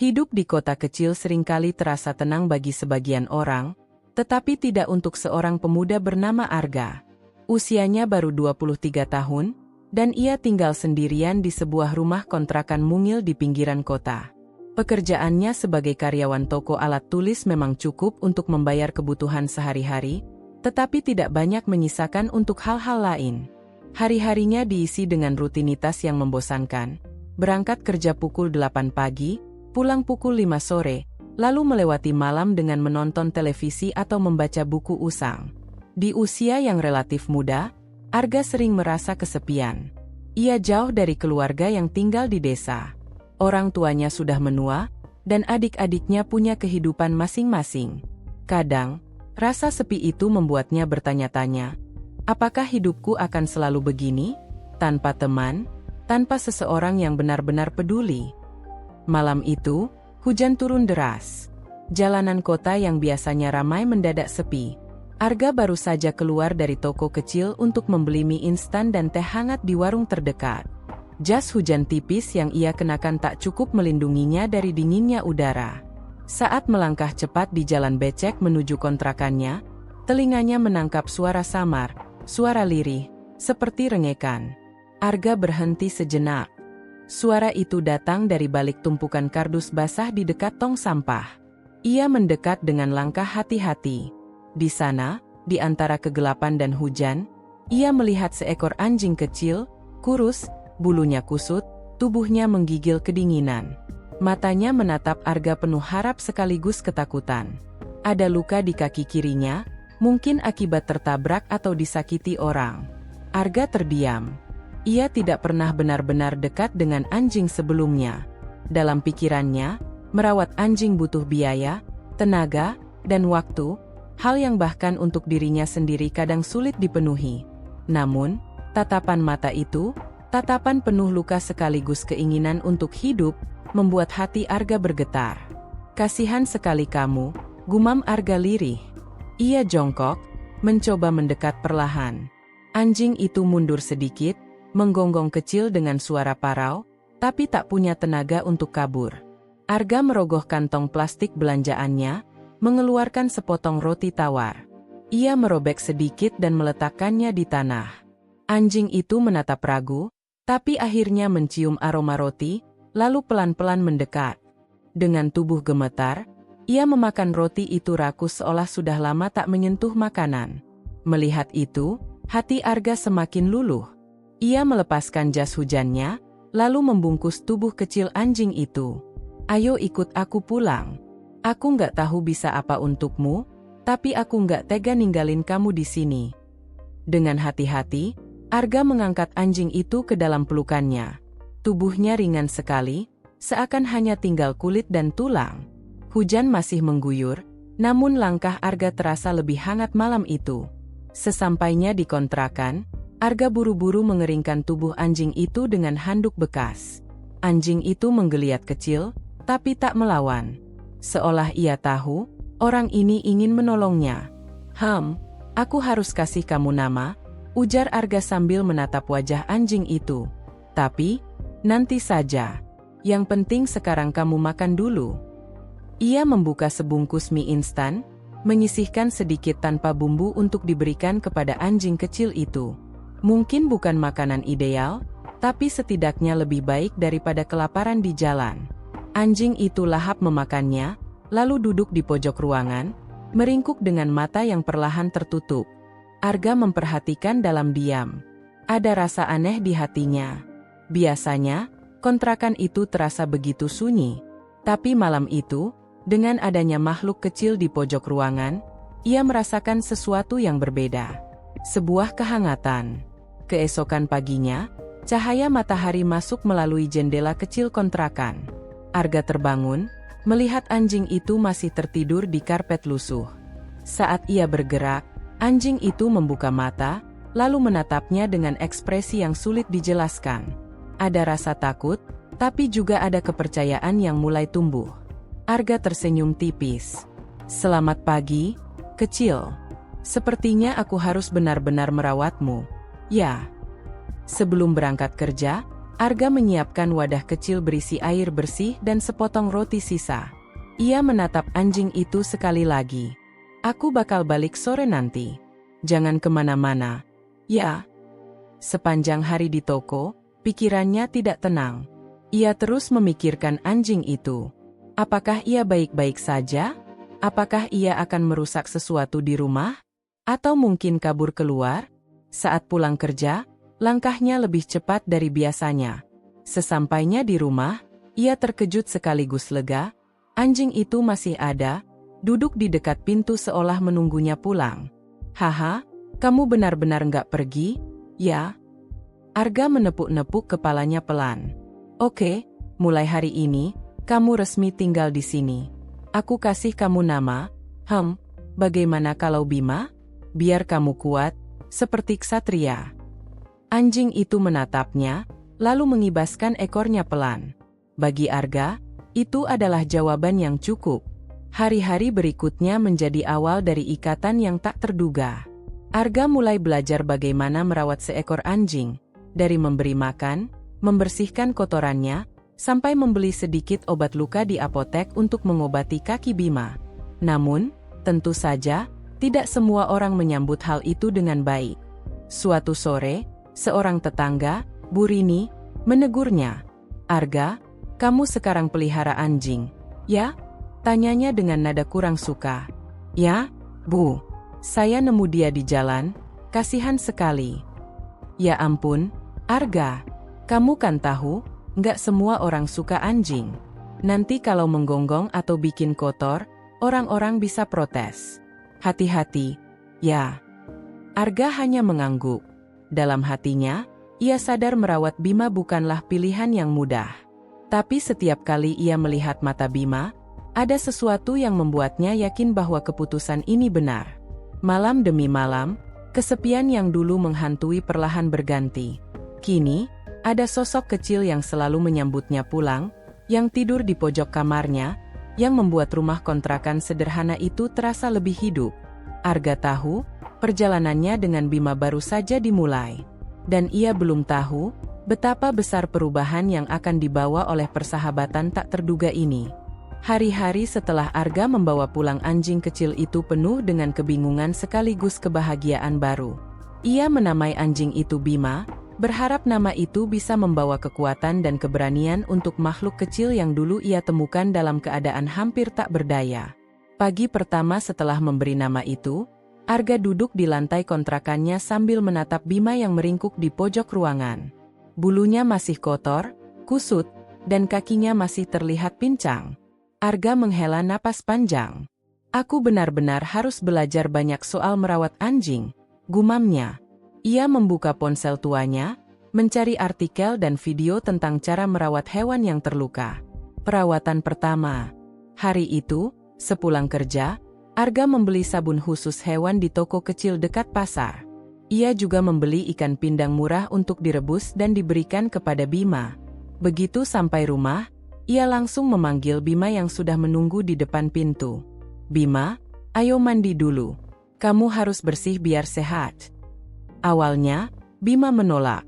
Hidup di kota kecil seringkali terasa tenang bagi sebagian orang, tetapi tidak untuk seorang pemuda bernama Arga. Usianya baru 23 tahun, dan ia tinggal sendirian di sebuah rumah kontrakan mungil di pinggiran kota. Pekerjaannya sebagai karyawan toko alat tulis memang cukup untuk membayar kebutuhan sehari-hari, tetapi tidak banyak menyisakan untuk hal-hal lain. Hari-harinya diisi dengan rutinitas yang membosankan. Berangkat kerja pukul 8 pagi, pulang pukul 5 sore, lalu melewati malam dengan menonton televisi atau membaca buku usang. Di usia yang relatif muda, Arga sering merasa kesepian. Ia jauh dari keluarga yang tinggal di desa. Orang tuanya sudah menua, dan adik-adiknya punya kehidupan masing-masing. Kadang, rasa sepi itu membuatnya bertanya-tanya, apakah hidupku akan selalu begini? Tanpa teman, tanpa seseorang yang benar-benar peduli. Malam itu, hujan turun deras. Jalanan kota yang biasanya ramai mendadak sepi. Arga baru saja keluar dari toko kecil untuk membeli mie instan dan teh hangat di warung terdekat. Jas hujan tipis yang ia kenakan tak cukup melindunginya dari dinginnya udara. Saat melangkah cepat di jalan becek menuju kontrakannya, telinganya menangkap suara samar, suara lirih, seperti rengekan. Arga berhenti sejenak. Suara itu datang dari balik tumpukan kardus basah di dekat tong sampah. Ia mendekat dengan langkah hati-hati. Di sana, di antara kegelapan dan hujan, ia melihat seekor anjing kecil, kurus, bulunya kusut, tubuhnya menggigil kedinginan. Matanya menatap Arga penuh harap sekaligus ketakutan. Ada luka di kaki kirinya, mungkin akibat tertabrak atau disakiti orang. Arga terdiam. Ia tidak pernah benar-benar dekat dengan anjing sebelumnya. Dalam pikirannya, merawat anjing butuh biaya, tenaga, dan waktu, hal yang bahkan untuk dirinya sendiri kadang sulit dipenuhi. Namun, tatapan mata itu, tatapan penuh luka sekaligus keinginan untuk hidup, membuat hati Arga bergetar. Kasihan sekali kamu, gumam Arga lirih. Ia jongkok, mencoba mendekat perlahan. Anjing itu mundur sedikit, menggonggong kecil dengan suara parau, tapi tak punya tenaga untuk kabur. Arga merogoh kantong plastik belanjaannya, mengeluarkan sepotong roti tawar. Ia merobek sedikit dan meletakkannya di tanah. Anjing itu menatap ragu, tapi akhirnya mencium aroma roti, lalu pelan-pelan mendekat. Dengan tubuh gemetar, ia memakan roti itu rakus seolah sudah lama tak menyentuh makanan. Melihat itu, hati Arga semakin luluh. Ia melepaskan jas hujannya, lalu membungkus tubuh kecil anjing itu. Ayo ikut aku pulang. Aku nggak tahu bisa apa untukmu, tapi aku nggak tega ninggalin kamu di sini. Dengan hati-hati, Arga mengangkat anjing itu ke dalam pelukannya. Tubuhnya ringan sekali, seakan hanya tinggal kulit dan tulang. Hujan masih mengguyur, namun langkah Arga terasa lebih hangat malam itu. Sesampainya di kontrakan, Arga buru-buru mengeringkan tubuh anjing itu dengan handuk bekas. Anjing itu menggeliat kecil, tapi tak melawan. Seolah ia tahu, orang ini ingin menolongnya. Aku harus kasih kamu nama, ujar Arga sambil menatap wajah anjing itu. Tapi, nanti saja. Yang penting sekarang kamu makan dulu. Ia membuka sebungkus mie instan, menyisihkan sedikit tanpa bumbu untuk diberikan kepada anjing kecil itu. Mungkin bukan makanan ideal, tapi setidaknya lebih baik daripada kelaparan di jalan. Anjing itu lahap memakannya, lalu duduk di pojok ruangan, meringkuk dengan mata yang perlahan tertutup. Arga memperhatikan dalam diam. Ada rasa aneh di hatinya. Biasanya, kontrakan itu terasa begitu sunyi. Tapi malam itu, dengan adanya makhluk kecil di pojok ruangan, ia merasakan sesuatu yang berbeda. Sebuah kehangatan. Keesokan paginya, cahaya matahari masuk melalui jendela kecil kontrakan. Arga terbangun, melihat anjing itu masih tertidur di karpet lusuh. Saat ia bergerak, anjing itu membuka mata, lalu menatapnya dengan ekspresi yang sulit dijelaskan. Ada rasa takut, tapi juga ada kepercayaan yang mulai tumbuh. Arga tersenyum tipis. Selamat pagi, kecil. Sepertinya aku harus benar-benar merawatmu. Ya. Sebelum berangkat kerja, Arga menyiapkan wadah kecil berisi air bersih dan sepotong roti sisa. Ia menatap anjing itu sekali lagi. Aku bakal balik sore nanti. Jangan kemana-mana. Ya. Sepanjang hari di toko, pikirannya tidak tenang. Ia terus memikirkan anjing itu. Apakah ia baik-baik saja? Apakah ia akan merusak sesuatu di rumah? Atau mungkin kabur keluar? Saat pulang kerja, langkahnya lebih cepat dari biasanya. Sesampainya di rumah, ia terkejut sekaligus lega. Anjing itu masih ada, duduk di dekat pintu seolah menunggunya pulang. Haha, kamu benar-benar nggak pergi, ya? Arga menepuk-nepuk kepalanya pelan. Oke, mulai hari ini, kamu resmi tinggal di sini. Aku kasih kamu nama, bagaimana kalau Bima? Biar kamu kuat, seperti ksatria. Anjing itu menatapnya, lalu mengibaskan ekornya pelan. Bagi Arga, itu adalah jawaban yang cukup. Hari-hari berikutnya menjadi awal dari ikatan yang tak terduga. Arga mulai belajar bagaimana merawat seekor anjing, dari memberi makan, membersihkan kotorannya, sampai membeli sedikit obat luka di apotek untuk mengobati kaki Bima. Namun, tentu saja, tidak semua orang menyambut hal itu dengan baik. Suatu sore, seorang tetangga, Bu Rini, menegurnya. Arga, kamu sekarang pelihara anjing, ya? Tanyanya dengan nada kurang suka. Ya, Bu. Saya nemu dia di jalan, kasihan sekali. Ya ampun, Arga. Kamu kan tahu, nggak semua orang suka anjing. Nanti kalau menggonggong atau bikin kotor, orang-orang bisa protes. Hati-hati, ya. Arga hanya mengangguk. Dalam hatinya, ia sadar merawat Bima bukanlah pilihan yang mudah. Tapi setiap kali ia melihat mata Bima, ada sesuatu yang membuatnya yakin bahwa keputusan ini benar. Malam demi malam, kesepian yang dulu menghantui perlahan berganti. Kini, ada sosok kecil yang selalu menyambutnya pulang, yang tidur di pojok kamarnya, yang membuat rumah kontrakan sederhana itu terasa lebih hidup. Arga tahu, perjalanannya dengan Bima baru saja dimulai. Dan ia belum tahu, betapa besar perubahan yang akan dibawa oleh persahabatan tak terduga ini. Hari-hari setelah Arga membawa pulang anjing kecil itu penuh dengan kebingungan sekaligus kebahagiaan baru. Ia menamai anjing itu Bima, berharap nama itu bisa membawa kekuatan dan keberanian untuk makhluk kecil yang dulu ia temukan dalam keadaan hampir tak berdaya. Pagi pertama setelah memberi nama itu, Arga duduk di lantai kontrakannya sambil menatap Bima yang meringkuk di pojok ruangan. Bulunya masih kotor, kusut, dan kakinya masih terlihat pincang. Arga menghela napas panjang. Aku benar-benar harus belajar banyak soal merawat anjing, gumamnya. Ia membuka ponsel tuanya, mencari artikel dan video tentang cara merawat hewan yang terluka. Perawatan pertama. Hari itu, sepulang kerja, Arga membeli sabun khusus hewan di toko kecil dekat pasar. Ia juga membeli ikan pindang murah untuk direbus dan diberikan kepada Bima. Begitu sampai rumah, ia langsung memanggil Bima yang sudah menunggu di depan pintu. Bima, ayo mandi dulu. Kamu harus bersih biar sehat. Awalnya, Bima menolak.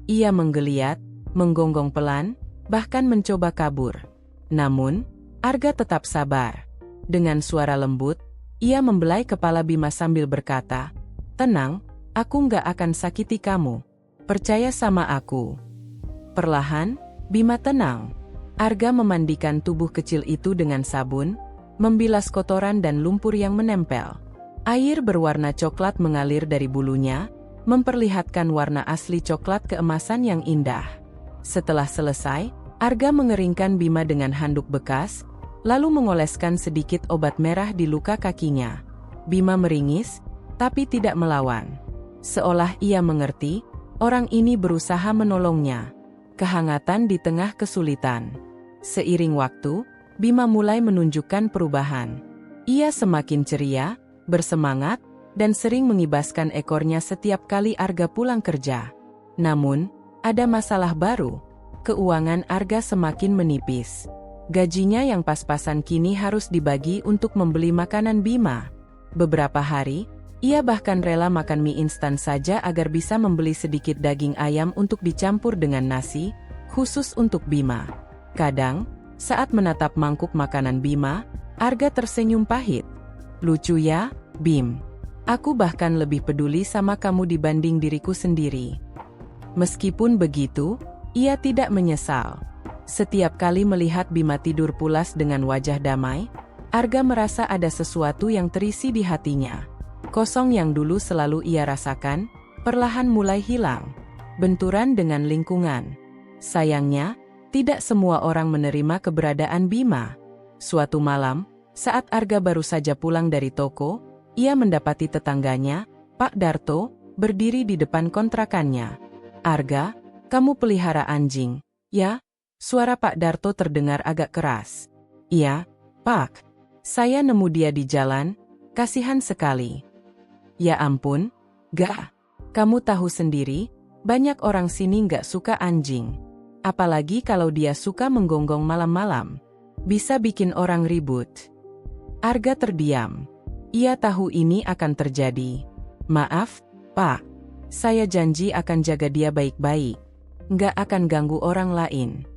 Ia menggeliat, menggonggong pelan, bahkan mencoba kabur. Namun, Arga tetap sabar. Dengan suara lembut, ia membelai kepala Bima sambil berkata, "Tenang, aku nggak akan sakiti kamu. Percaya sama aku." Perlahan, Bima tenang. Arga memandikan tubuh kecil itu dengan sabun, membilas kotoran dan lumpur yang menempel. Air berwarna coklat mengalir dari bulunya, memperlihatkan warna asli coklat keemasan yang indah. Setelah selesai, Arga mengeringkan Bima dengan handuk bekas, lalu mengoleskan sedikit obat merah di luka kakinya. Bima meringis, tapi tidak melawan. Seolah ia mengerti, orang ini berusaha menolongnya. Kehangatan di tengah kesulitan. Seiring waktu, Bima mulai menunjukkan perubahan. Ia semakin ceria, bersemangat, dan sering mengibaskan ekornya setiap kali Arga pulang kerja. Namun, ada masalah baru. Keuangan Arga semakin menipis. Gajinya yang pas-pasan kini harus dibagi untuk membeli makanan Bima. Beberapa hari, ia bahkan rela makan mie instan saja agar bisa membeli sedikit daging ayam untuk dicampur dengan nasi, khusus untuk Bima. Kadang, saat menatap mangkuk makanan Bima, Arga tersenyum pahit. Lucu ya, Bim. Aku bahkan lebih peduli sama kamu dibanding diriku sendiri. Meskipun begitu, ia tidak menyesal. Setiap kali melihat Bima tidur pulas dengan wajah damai, Arga merasa ada sesuatu yang terisi di hatinya. Kosong yang dulu selalu ia rasakan, perlahan mulai hilang. Benturan dengan lingkungan. Sayangnya, tidak semua orang menerima keberadaan Bima. Suatu malam, saat Arga baru saja pulang dari toko, ia mendapati tetangganya, Pak Darto, berdiri di depan kontrakannya. Arga, kamu pelihara anjing, ya? Suara Pak Darto terdengar agak keras. Iya, Pak. Saya nemu dia di jalan, kasihan sekali. Ya ampun, gak. Kamu tahu sendiri, banyak orang sini gak suka anjing. Apalagi kalau dia suka menggonggong malam-malam. Bisa bikin orang ribut. Arga terdiam. Ia tahu ini akan terjadi. Maaf, Pak. Saya janji akan jaga dia baik-baik. Nggak akan ganggu orang lain.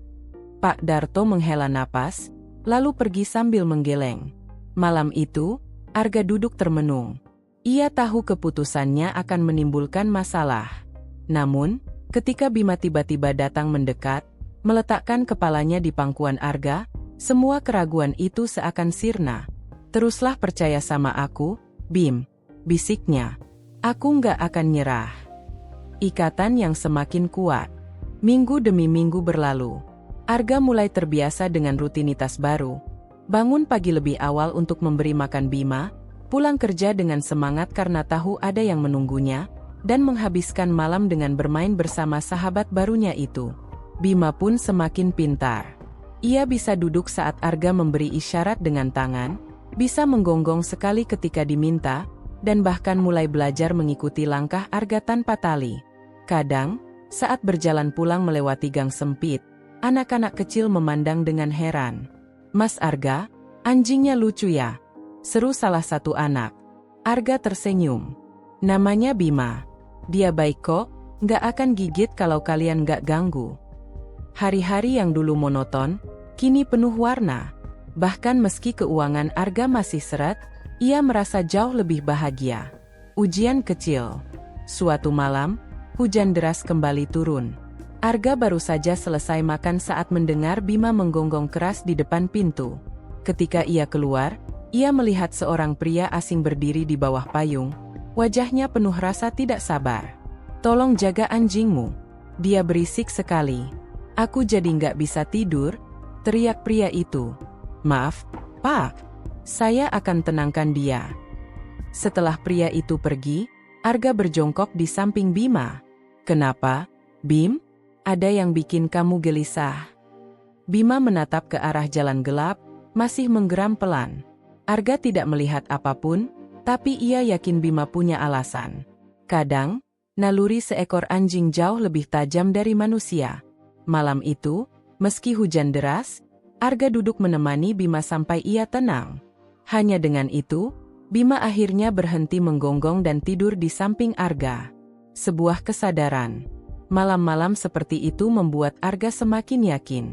Pak Darto menghela napas, lalu pergi sambil menggeleng. Malam itu, Arga duduk termenung. Ia tahu keputusannya akan menimbulkan masalah. Namun, ketika Bima tiba-tiba datang mendekat, meletakkan kepalanya di pangkuan Arga, semua keraguan itu seakan sirna. Teruslah percaya sama aku, Bim, bisiknya. Aku nggak akan nyerah. Ikatan yang semakin kuat. Minggu demi minggu berlalu. Arga mulai terbiasa dengan rutinitas baru. Bangun pagi lebih awal untuk memberi makan Bima, pulang kerja dengan semangat karena tahu ada yang menunggunya, dan menghabiskan malam dengan bermain bersama sahabat barunya itu. Bima pun semakin pintar. Ia bisa duduk saat Arga memberi isyarat dengan tangan, bisa menggonggong sekali ketika diminta, dan bahkan mulai belajar mengikuti langkah Arga tanpa tali. Kadang, saat berjalan pulang melewati gang sempit, anak-anak kecil memandang dengan heran. Mas Arga, anjingnya lucu ya? Seru salah satu anak. Arga tersenyum. Namanya Bima. Dia baik kok, nggak akan gigit kalau kalian nggak ganggu. Hari-hari yang dulu monoton, kini penuh warna. Bahkan meski keuangan Arga masih seret, ia merasa jauh lebih bahagia. Ujian kecil. Suatu malam, hujan deras kembali turun. Arga baru saja selesai makan saat mendengar Bima menggonggong keras di depan pintu. Ketika ia keluar, ia melihat seorang pria asing berdiri di bawah payung. Wajahnya penuh rasa tidak sabar. Tolong jaga anjingmu. Dia berisik sekali. Aku jadi nggak bisa tidur, teriak pria itu. Maaf, Pak. Saya akan tenangkan dia. Setelah pria itu pergi, Arga berjongkok di samping Bima. Kenapa, Bim? Ada yang bikin kamu gelisah? Bima menatap ke arah jalan gelap, masih menggeram pelan. Arga tidak melihat apapun, tapi ia yakin Bima punya alasan. Kadang, naluri seekor anjing jauh lebih tajam dari manusia. Malam itu, meski hujan deras, Arga duduk menemani Bima sampai ia tenang. Hanya dengan itu, Bima akhirnya berhenti menggonggong dan tidur di samping Arga. Sebuah kesadaran. Malam-malam seperti itu membuat Arga semakin yakin.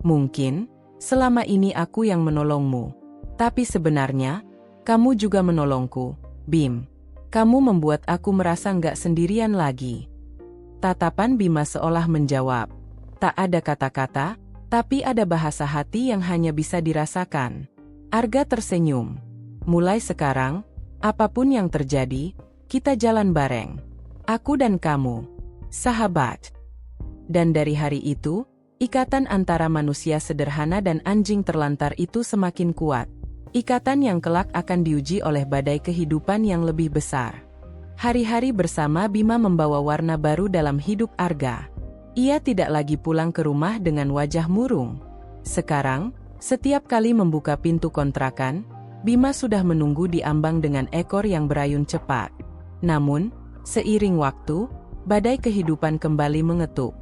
Mungkin, selama ini aku yang menolongmu. Tapi sebenarnya, kamu juga menolongku, Bim. Kamu membuat aku merasa nggak sendirian lagi. Tatapan Bima seolah menjawab. Tak ada kata-kata, tapi ada bahasa hati yang hanya bisa dirasakan. Arga tersenyum. Mulai sekarang, apapun yang terjadi, kita jalan bareng. Aku dan kamu. Sahabat. Dan dari hari itu, ikatan antara manusia sederhana dan anjing terlantar itu semakin kuat. Ikatan yang kelak akan diuji oleh badai kehidupan yang lebih besar. Hari-hari bersama Bima membawa warna baru dalam hidup Arga. Ia tidak lagi pulang ke rumah dengan wajah murung. Sekarang, setiap kali membuka pintu kontrakan, Bima sudah menunggu di ambang dengan ekor yang berayun cepat. Namun, seiring waktu, badai kehidupan kembali mengetuk.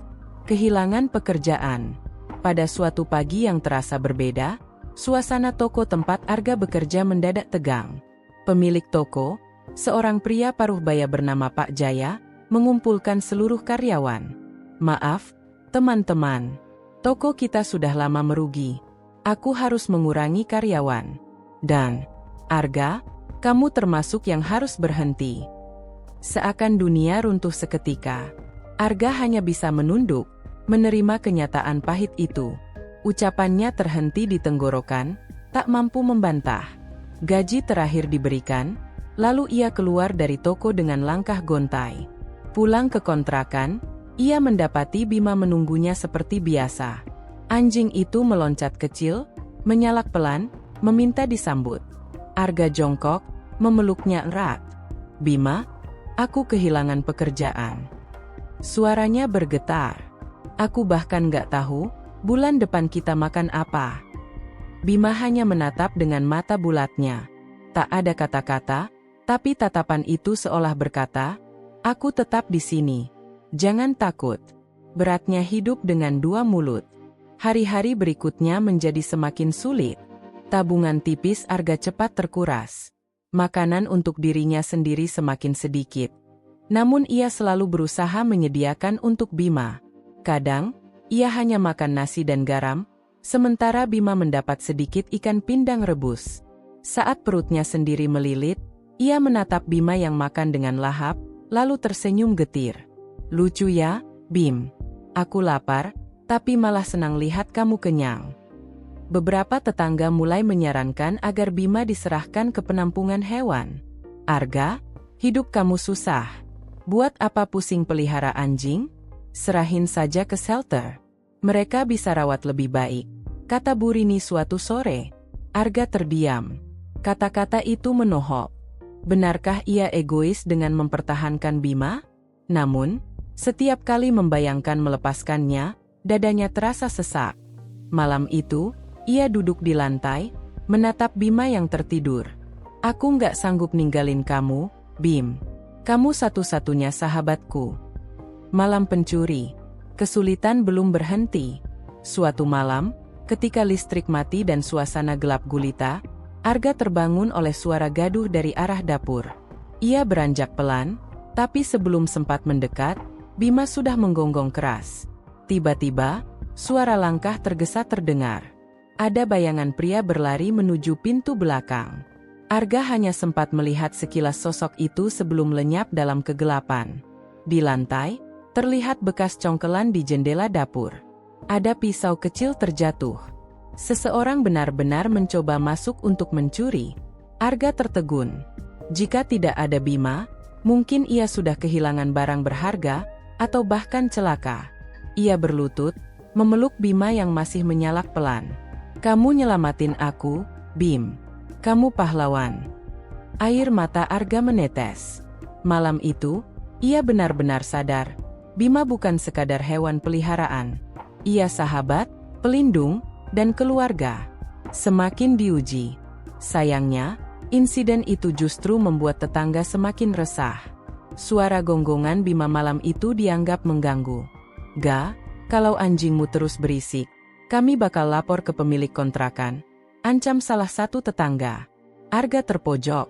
Kehilangan pekerjaan. Pada suatu pagi yang terasa berbeda, suasana toko tempat Arga bekerja mendadak tegang. Pemilik toko, seorang pria paruh baya bernama Pak Jaya, mengumpulkan seluruh karyawan. Maaf, Teman-teman, toko kita sudah lama merugi. Aku harus mengurangi karyawan. Dan, Arga, kamu termasuk yang harus berhenti. Seakan dunia runtuh seketika. Arga hanya bisa menunduk, menerima kenyataan pahit itu. Ucapannya terhenti di tenggorokan, tak mampu membantah. Gaji terakhir diberikan, lalu ia keluar dari toko dengan langkah gontai. Pulang ke kontrakan, ia mendapati Bima menunggunya seperti biasa. Anjing itu meloncat kecil, menyalak pelan, meminta disambut. Arga jongkok, memeluknya erat. "Bima, aku kehilangan pekerjaan." Suaranya bergetar. "Aku bahkan gak tahu, bulan depan kita makan apa." Bima hanya menatap dengan mata bulatnya. Tak ada kata-kata, tapi tatapan itu seolah berkata, "Aku tetap di sini. Jangan takut." Beratnya hidup dengan dua mulut. Hari-hari berikutnya menjadi semakin sulit. Tabungan tipis Arga cepat terkuras. Makanan untuk dirinya sendiri semakin sedikit. Namun ia selalu berusaha menyediakan untuk Bima. Kadang, ia hanya makan nasi dan garam, sementara Bima mendapat sedikit ikan pindang rebus. Saat perutnya sendiri melilit, ia menatap Bima yang makan dengan lahap, lalu tersenyum getir. "Lucu ya, Bim. Aku lapar, tapi malah senang lihat kamu kenyang." Beberapa tetangga mulai menyarankan agar Bima diserahkan ke penampungan hewan. "Arga, hidup kamu susah. Buat apa pusing pelihara anjing? Serahin saja ke shelter. Mereka bisa rawat lebih baik," kata Bu Rini suatu sore. Arga terdiam. Kata-kata itu menohok. Benarkah ia egois dengan mempertahankan Bima? Namun, setiap kali membayangkan melepaskannya, dadanya terasa sesak. Malam itu, ia duduk di lantai, menatap Bima yang tertidur. "Aku nggak sanggup ninggalin kamu, Bim. Kamu satu-satunya sahabatku." Malam pencuri. Kesulitan belum berhenti. Suatu malam, ketika listrik mati dan suasana gelap gulita, Arga terbangun oleh suara gaduh dari arah dapur. Ia beranjak pelan, tapi sebelum sempat mendekat, Bima sudah menggonggong keras. Tiba-tiba, suara langkah tergesa terdengar. Ada bayangan pria berlari menuju pintu belakang. Arga hanya sempat melihat sekilas sosok itu sebelum lenyap dalam kegelapan. Di lantai, terlihat bekas congkelan di jendela dapur. Ada pisau kecil terjatuh. Seseorang benar-benar mencoba masuk untuk mencuri. Arga tertegun. Jika tidak ada Bima, mungkin ia sudah kehilangan barang berharga, atau bahkan celaka. Ia berlutut, memeluk Bima yang masih menyalak pelan. "Kamu nyelamatin aku, Bim. Kamu pahlawan." Air mata Arga menetes. Malam itu, ia benar-benar sadar, Bima bukan sekadar hewan peliharaan. Ia sahabat, pelindung, dan keluarga. Semakin diuji. Sayangnya, insiden itu justru membuat tetangga semakin resah. Suara gonggongan Bima malam itu dianggap mengganggu. "Ga, kalau anjingmu terus berisik, kami bakal lapor ke pemilik kontrakan," ancam salah satu tetangga. Arga terpojok.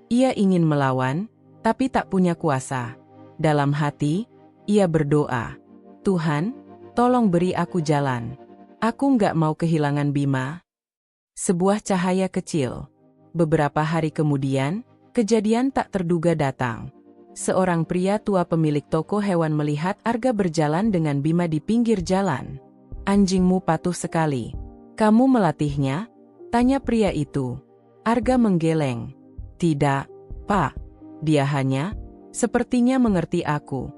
Ia ingin melawan, tapi tak punya kuasa. Dalam hati, ia berdoa, "Tuhan, tolong beri aku jalan. Aku nggak mau kehilangan Bima." Sebuah cahaya kecil. Beberapa hari kemudian, kejadian tak terduga datang. Seorang pria tua pemilik toko hewan melihat Arga berjalan dengan Bima di pinggir jalan. "Anjingmu patuh sekali. Kamu melatihnya?" tanya pria itu. Arga menggeleng. "Tidak, Pak. Dia hanya, sepertinya mengerti aku."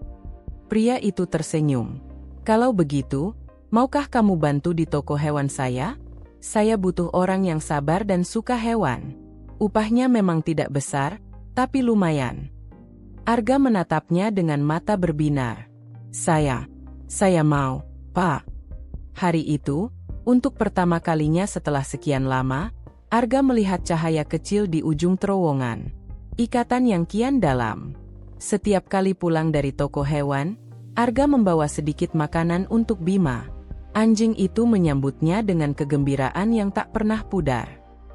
Pria itu tersenyum. "Kalau begitu, maukah kamu bantu di toko hewan saya? Saya butuh orang yang sabar dan suka hewan. Upahnya memang tidak besar, tapi lumayan." Arga menatapnya dengan mata berbinar. Saya mau, Pak." Hari itu, untuk pertama kalinya setelah sekian lama, Arga melihat cahaya kecil di ujung terowongan. Ikatan yang kian dalam. Setiap kali pulang dari toko hewan, Arga membawa sedikit makanan untuk Bima. Anjing itu menyambutnya dengan kegembiraan yang tak pernah pudar.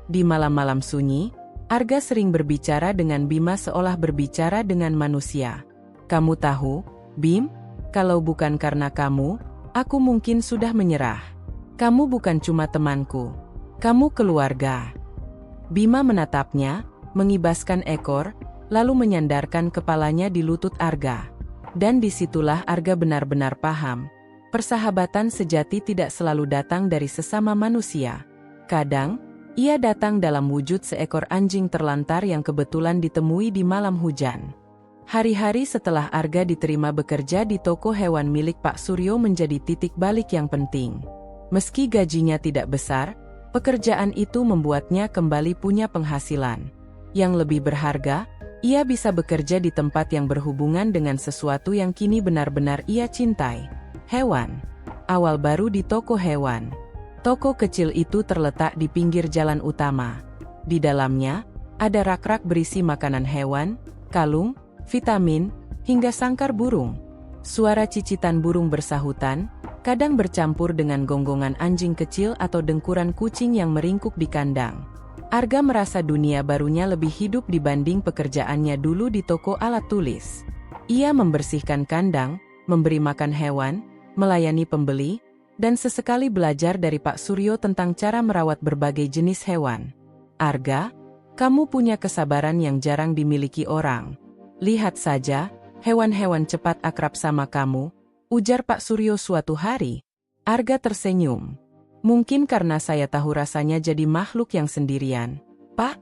Di malam-malam sunyi, Arga sering berbicara dengan Bima seolah berbicara dengan manusia. "Kamu tahu, Bim, kalau bukan karena kamu, Aku mungkin sudah menyerah. Kamu bukan cuma temanku. Kamu keluarga. Bima menatapnya, mengibaskan ekor, lalu menyandarkan kepalanya di lutut Arga. Dan disitulah Arga benar-benar paham. Persahabatan sejati tidak selalu datang dari sesama manusia. Kadang, ia datang dalam wujud seekor anjing terlantar yang kebetulan ditemui di malam hujan. Hari-hari setelah Arga diterima bekerja di toko hewan milik Pak Suryo menjadi titik balik yang penting. Meski gajinya tidak besar, pekerjaan itu membuatnya kembali punya penghasilan. Yang lebih berharga, ia bisa bekerja di tempat yang berhubungan dengan sesuatu yang kini benar-benar ia cintai. Hewan. Awal baru di toko hewan. Toko kecil itu terletak di pinggir jalan utama. Di dalamnya, ada rak-rak berisi makanan hewan, kalung, vitamin, hingga sangkar burung. Suara cicitan burung bersahutan, kadang bercampur dengan gonggongan anjing kecil atau dengkuran kucing yang meringkuk di kandang. Arga merasa dunia barunya lebih hidup dibanding pekerjaannya dulu di toko alat tulis. Ia membersihkan kandang, memberi makan hewan, melayani pembeli, dan sesekali belajar dari Pak Suryo tentang cara merawat berbagai jenis hewan. Arga, kamu punya kesabaran yang jarang dimiliki orang. Lihat saja, hewan-hewan cepat akrab sama kamu, ujar Pak Suryo suatu hari. Arga tersenyum. Mungkin karena saya tahu rasanya jadi makhluk yang sendirian. Pak,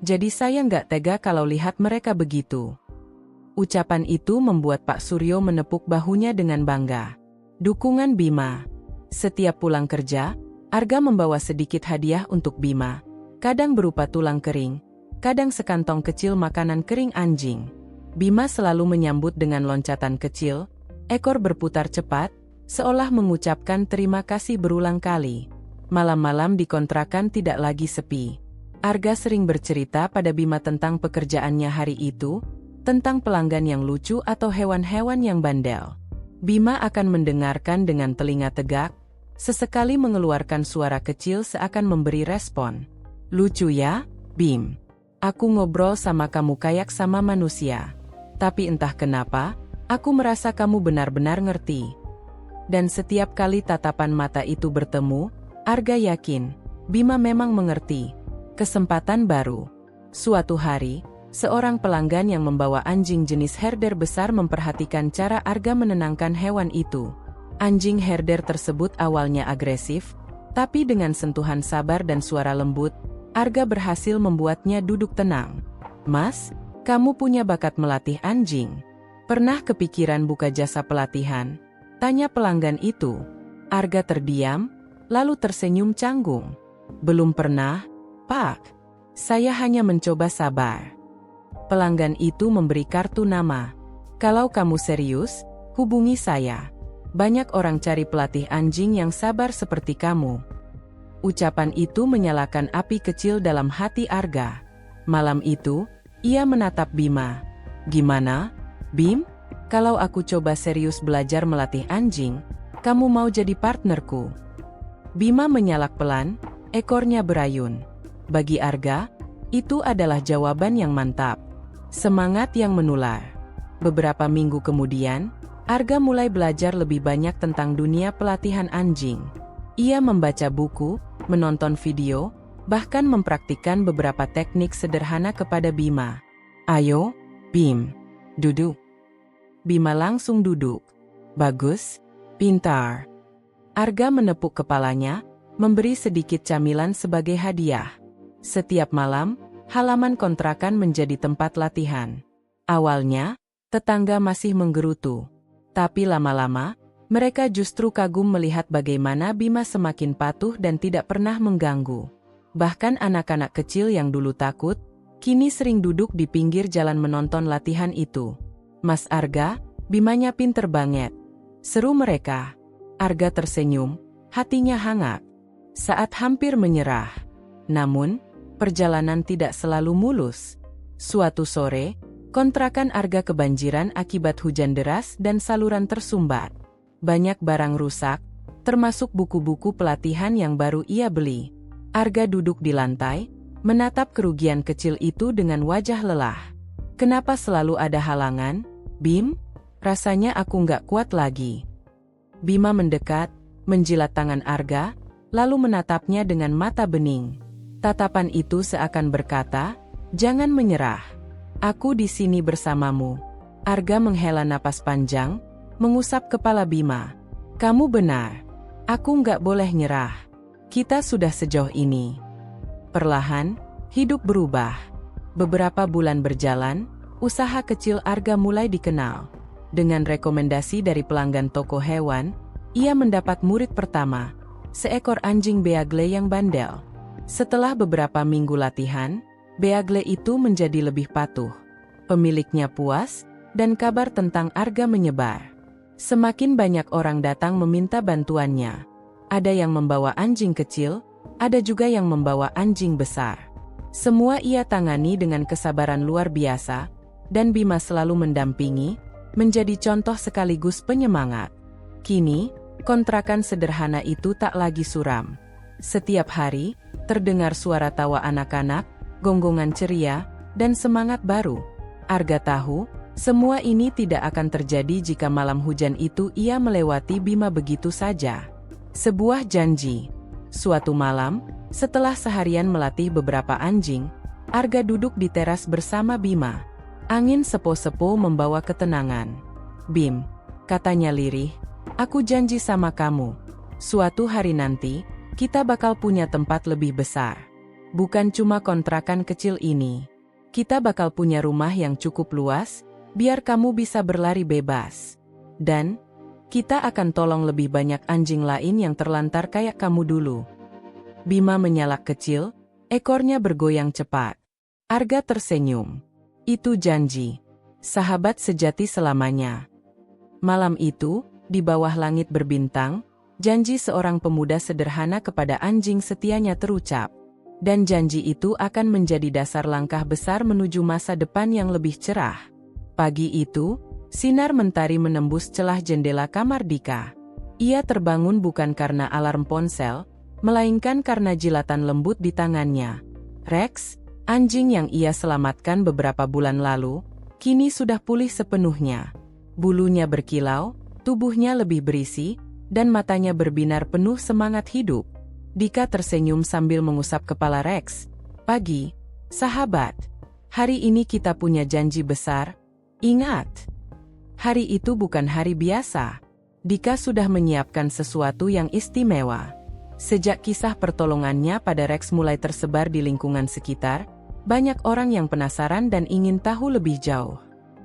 jadi saya nggak tega kalau lihat mereka begitu. Ucapan itu membuat Pak Suryo menepuk bahunya dengan bangga. Dukungan Bima. Setiap pulang kerja, Arga membawa sedikit hadiah untuk Bima. Kadang berupa tulang kering, kadang sekantong kecil makanan kering anjing. Bima selalu menyambut dengan loncatan kecil, ekor berputar cepat, seolah mengucapkan terima kasih berulang kali. Malam-malam di kontrakan tidak lagi sepi. Arga sering bercerita pada Bima tentang pekerjaannya hari itu, tentang pelanggan yang lucu atau hewan-hewan yang bandel. Bima akan mendengarkan dengan telinga tegak, sesekali mengeluarkan suara kecil seakan memberi respon. Lucu ya, Bim? Aku ngobrol sama kamu kayak sama manusia. Tapi entah kenapa, aku merasa kamu benar-benar ngerti. Dan setiap kali tatapan mata itu bertemu, Arga yakin, Bima memang mengerti. Kesempatan baru. Suatu hari, seorang pelanggan yang membawa anjing jenis herder besar memperhatikan cara Arga menenangkan hewan itu. Anjing herder tersebut awalnya agresif, tapi dengan sentuhan sabar dan suara lembut, Arga berhasil membuatnya duduk tenang. Mas, kamu punya bakat melatih anjing. Pernah kepikiran buka jasa pelatihan? Tanya pelanggan itu. Arga terdiam, lalu tersenyum canggung. Belum pernah, Pak. Saya hanya mencoba sabar. Pelanggan itu memberi kartu nama. Kalau kamu serius, hubungi saya. Banyak orang cari pelatih anjing yang sabar seperti kamu. Ucapan itu menyalakan api kecil dalam hati Arga. Malam itu, ia menatap Bima. Gimana, Bim? Kalau aku coba serius belajar melatih anjing, kamu mau jadi partnerku? Bima menyalak pelan, ekornya berayun. Bagi Arga, itu adalah jawaban yang mantap. Semangat yang menular. Beberapa minggu kemudian, Arga mulai belajar lebih banyak tentang dunia pelatihan anjing. Ia membaca buku, menonton video, bahkan mempraktikkan beberapa teknik sederhana kepada Bima. Ayo, Bim, duduk. Bima langsung duduk. Bagus, pintar. Arga menepuk kepalanya, memberi sedikit camilan sebagai hadiah. Setiap malam, halaman kontrakan menjadi tempat latihan. Awalnya, tetangga masih menggerutu. Tapi lama-lama, mereka justru kagum melihat bagaimana Bima semakin patuh dan tidak pernah mengganggu. Bahkan anak-anak kecil yang dulu takut, kini sering duduk di pinggir jalan menonton latihan itu. Mas Arga, Bimanya pinter banget. Seru mereka. Arga tersenyum, hatinya hangat. Saat hampir menyerah. Namun, perjalanan tidak selalu mulus. Suatu sore, kontrakan Arga kebanjiran akibat hujan deras dan saluran tersumbat. Banyak barang rusak, termasuk buku-buku pelatihan yang baru ia beli. Arga duduk di lantai, menatap kerugian kecil itu dengan wajah lelah. Kenapa selalu ada halangan, Bim? Rasanya aku nggak kuat lagi. Bima mendekat, menjilat tangan Arga, lalu menatapnya dengan mata bening. Tatapan itu seakan berkata, "Jangan menyerah. Aku di sini bersamamu." Arga menghela napas panjang, mengusap kepala Bima. "Kamu benar. Aku nggak boleh nyerah. Kita sudah sejauh ini." Perlahan, hidup berubah. Beberapa bulan berjalan, usaha kecil Arga mulai dikenal. Dengan rekomendasi dari pelanggan toko hewan, ia mendapat murid pertama, seekor anjing Beagle yang bandel. Setelah beberapa minggu latihan, Beagle itu menjadi lebih patuh. Pemiliknya puas, dan kabar tentang Arga menyebar. Semakin banyak orang datang meminta bantuannya. Ada yang membawa anjing kecil, ada juga yang membawa anjing besar. Semua ia tangani dengan kesabaran luar biasa, dan Bima selalu mendampingi, menjadi contoh sekaligus penyemangat. Kini, kontrakan sederhana itu tak lagi suram. Setiap hari, terdengar suara tawa anak-anak, gonggongan ceria, dan semangat baru. Arga tahu, semua ini tidak akan terjadi jika malam hujan itu ia melewati Bima begitu saja. Sebuah janji. Suatu malam, setelah seharian melatih beberapa anjing, Arga duduk di teras bersama Bima. Angin sepo-sepo membawa ketenangan. "Bim," katanya lirih, "aku janji sama kamu. Suatu hari nanti, kita bakal punya tempat lebih besar. Bukan cuma kontrakan kecil ini. Kita bakal punya rumah yang cukup luas, biar kamu bisa berlari bebas. Dan, kita akan tolong lebih banyak anjing lain yang terlantar kayak kamu dulu." Bima menyalak kecil, ekornya bergoyang cepat. Arga tersenyum. Itu janji. Sahabat sejati selamanya. Malam itu, di bawah langit berbintang, janji seorang pemuda sederhana kepada anjing setianya terucap. Dan janji itu akan menjadi dasar langkah besar menuju masa depan yang lebih cerah. Pagi itu, sinar mentari menembus celah jendela kamar Dika. Ia terbangun bukan karena alarm ponsel, melainkan karena jilatan lembut di tangannya. Rex, anjing yang ia selamatkan beberapa bulan lalu, kini sudah pulih sepenuhnya. Bulunya berkilau, tubuhnya lebih berisi, dan matanya berbinar penuh semangat hidup. Dika tersenyum sambil mengusap kepala Rex. "Pagi, sahabat. Hari ini kita punya janji besar. Ingat, hari itu bukan hari biasa. Dika sudah menyiapkan sesuatu yang istimewa." Sejak kisah pertolongannya pada Rex mulai tersebar di lingkungan sekitar, banyak orang yang penasaran dan ingin tahu lebih jauh.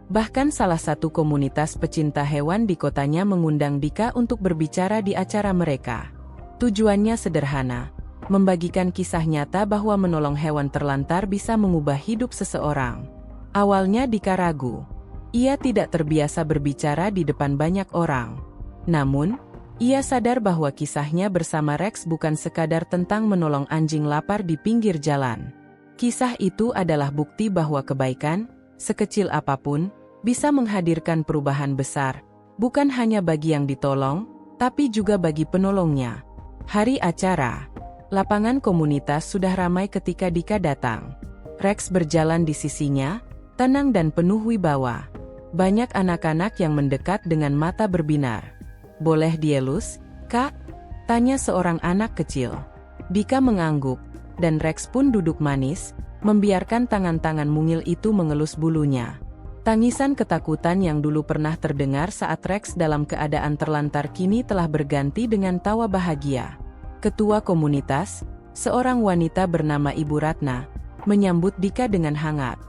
Bahkan salah satu komunitas pecinta hewan di kotanya mengundang Dika untuk berbicara di acara mereka. Tujuannya sederhana, membagikan kisah nyata bahwa menolong hewan terlantar bisa mengubah hidup seseorang. Awalnya Dika ragu. Ia tidak terbiasa berbicara di depan banyak orang. Namun, ia sadar bahwa kisahnya bersama Rex bukan sekadar tentang menolong anjing lapar di pinggir jalan. Kisah itu adalah bukti bahwa kebaikan, sekecil apapun, bisa menghadirkan perubahan besar, bukan hanya bagi yang ditolong, tapi juga bagi penolongnya. Hari acara. Lapangan komunitas sudah ramai ketika Dika datang. Rex berjalan di sisinya, tenang dan penuh wibawa. Banyak anak-anak yang mendekat dengan mata berbinar. "Boleh dielus, Kak?" tanya seorang anak kecil. Dika mengangguk, dan Rex pun duduk manis, membiarkan tangan-tangan mungil itu mengelus bulunya. Tangisan ketakutan yang dulu pernah terdengar saat Rex dalam keadaan terlantar kini telah berganti dengan tawa bahagia. Ketua komunitas, seorang wanita bernama Ibu Ratna, menyambut Dika dengan hangat.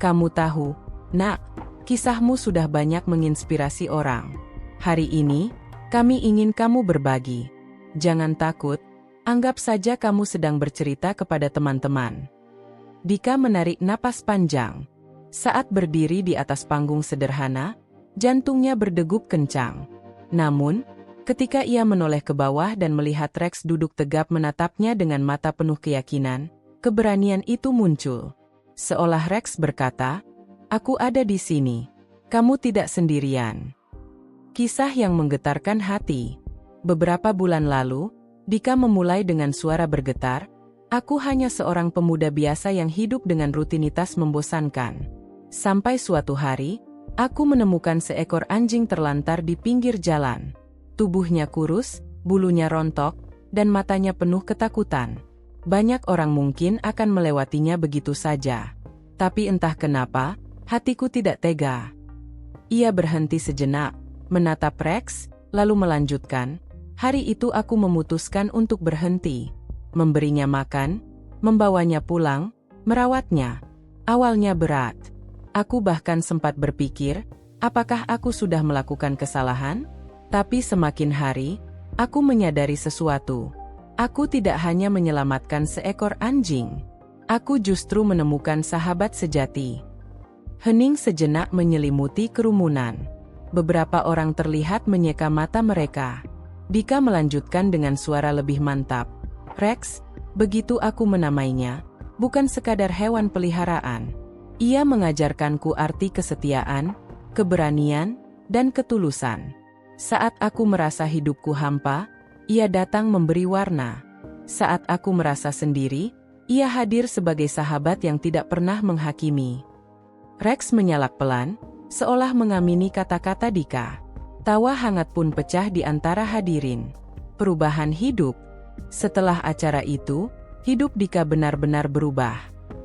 "Kamu tahu, Nak, kisahmu sudah banyak menginspirasi orang. Hari ini, kami ingin kamu berbagi. Jangan takut, anggap saja kamu sedang bercerita kepada teman-teman." Dika menarik napas panjang. Saat berdiri di atas panggung sederhana, jantungnya berdegup kencang. Namun, ketika ia menoleh ke bawah dan melihat Rex duduk tegap menatapnya dengan mata penuh keyakinan, keberanian itu muncul. Seolah Rex berkata, "Aku ada di sini. Kamu tidak sendirian." Kisah yang menggetarkan hati. Beberapa bulan lalu, Dika memulai dengan suara bergetar, "Aku hanya seorang pemuda biasa yang hidup dengan rutinitas membosankan. Sampai suatu hari, aku menemukan seekor anjing terlantar di pinggir jalan. Tubuhnya kurus, bulunya rontok, dan matanya penuh ketakutan. Banyak orang mungkin akan melewatinya begitu saja. Tapi entah kenapa, hatiku tidak tega. Ia berhenti sejenak, menatap Rex, lalu melanjutkan, "Hari itu aku memutuskan untuk berhenti. Memberinya makan, membawanya pulang, merawatnya. Awalnya berat. Aku bahkan sempat berpikir, apakah aku sudah melakukan kesalahan? Tapi semakin hari, aku menyadari sesuatu. Aku tidak hanya menyelamatkan seekor anjing. Aku justru menemukan sahabat sejati." Hening sejenak menyelimuti kerumunan. Beberapa orang terlihat menyeka mata mereka. Dika melanjutkan dengan suara lebih mantap. "Rex, begitu aku menamainya, bukan sekadar hewan peliharaan. Ia mengajarkanku arti kesetiaan, keberanian, dan ketulusan. Saat aku merasa hidupku hampa, ia datang memberi warna. Saat aku merasa sendiri, ia hadir sebagai sahabat yang tidak pernah menghakimi." Rex menyalak pelan, seolah mengamini kata-kata Dika. Tawa hangat pun pecah di antara hadirin. Perubahan hidup. Setelah acara itu, hidup Dika benar-benar berubah.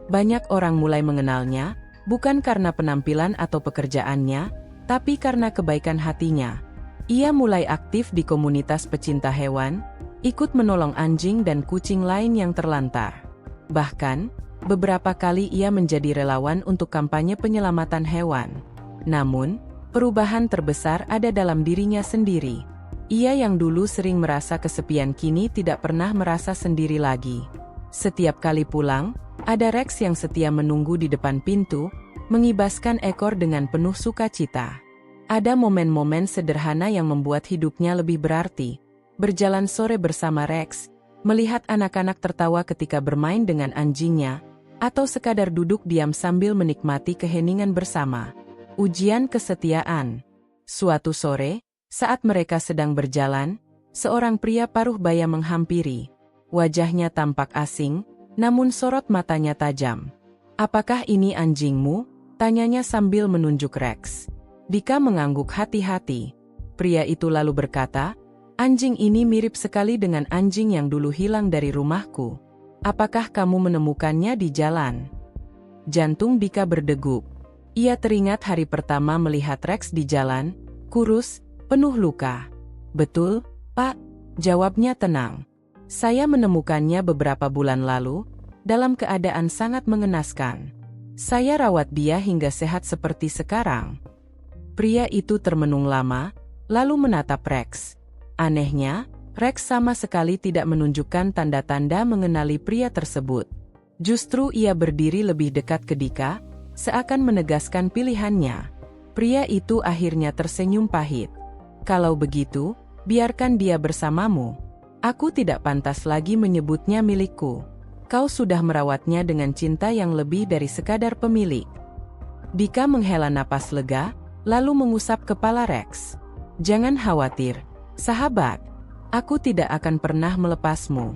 Banyak orang mulai mengenalnya, bukan karena penampilan atau pekerjaannya, tapi karena kebaikan hatinya. Ia mulai aktif di komunitas pecinta hewan, ikut menolong anjing dan kucing lain yang terlantar. Bahkan, beberapa kali ia menjadi relawan untuk kampanye penyelamatan hewan. Namun, perubahan terbesar ada dalam dirinya sendiri. Ia yang dulu sering merasa kesepian kini tidak pernah merasa sendiri lagi. Setiap kali pulang, ada Rex yang setia menunggu di depan pintu, mengibaskan ekor dengan penuh sukacita. Ada momen-momen sederhana yang membuat hidupnya lebih berarti. Berjalan sore bersama Rex, melihat anak-anak tertawa ketika bermain dengan anjingnya, atau sekadar duduk diam sambil menikmati keheningan bersama. Ujian kesetiaan. Suatu sore, saat mereka sedang berjalan, seorang pria paruh baya menghampiri. Wajahnya tampak asing, namun sorot matanya tajam. "Apakah ini anjingmu?" tanyanya sambil menunjuk Rex. Dika mengangguk hati-hati. Pria itu lalu berkata, "Anjing ini mirip sekali dengan anjing yang dulu hilang dari rumahku. Apakah kamu menemukannya di jalan?" Jantung Dika berdegup. Ia teringat hari pertama melihat Rex di jalan, kurus, penuh luka. "Betul, Pak," jawabnya tenang. "Saya menemukannya beberapa bulan lalu, dalam keadaan sangat mengenaskan. Saya rawat dia hingga sehat seperti sekarang." Pria itu termenung lama, lalu menatap Rex. Anehnya, Rex sama sekali tidak menunjukkan tanda-tanda mengenali pria tersebut. Justru ia berdiri lebih dekat ke Dika, seakan menegaskan pilihannya. Pria itu akhirnya tersenyum pahit. "Kalau begitu, biarkan dia bersamamu. Aku tidak pantas lagi menyebutnya milikku. Kau sudah merawatnya dengan cinta yang lebih dari sekadar pemilik." Dika menghela napas lega, lalu mengusap kepala Rex. "Jangan khawatir, sahabat. Aku tidak akan pernah melepasmu."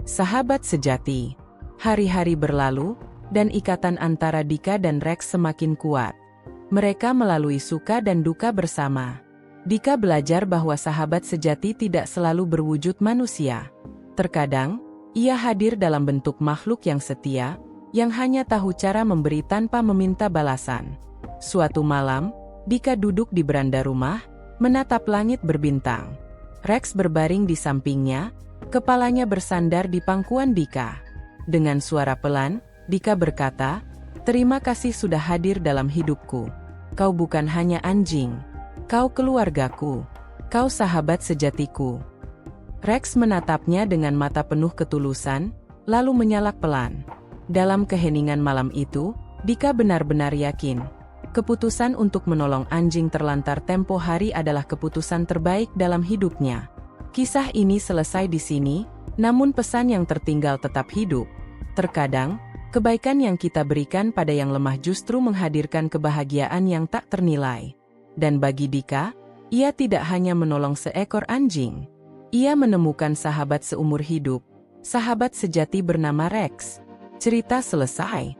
Sahabat sejati. Hari-hari berlalu, dan ikatan antara Dika dan Rex semakin kuat. Mereka melalui suka dan duka bersama. Dika belajar bahwa sahabat sejati tidak selalu berwujud manusia. Terkadang, ia hadir dalam bentuk makhluk yang setia, yang hanya tahu cara memberi tanpa meminta balasan. Suatu malam, Dika duduk di beranda rumah, menatap langit berbintang. Rex berbaring di sampingnya, kepalanya bersandar di pangkuan Dika. Dengan suara pelan, Dika berkata, "Terima kasih sudah hadir dalam hidupku. Kau bukan hanya anjing. Kau keluargaku. Kau sahabat sejatiku." Rex menatapnya dengan mata penuh ketulusan, lalu menyalak pelan. Dalam keheningan malam itu, Dika benar-benar yakin. Keputusan untuk menolong anjing terlantar tempo hari adalah keputusan terbaik dalam hidupnya. Kisah ini selesai di sini, namun pesan yang tertinggal tetap hidup. Terkadang, kebaikan yang kita berikan pada yang lemah justru menghadirkan kebahagiaan yang tak ternilai. Dan bagi Dika, ia tidak hanya menolong seekor anjing. Ia menemukan sahabat seumur hidup, sahabat sejati bernama Rex. Cerita selesai.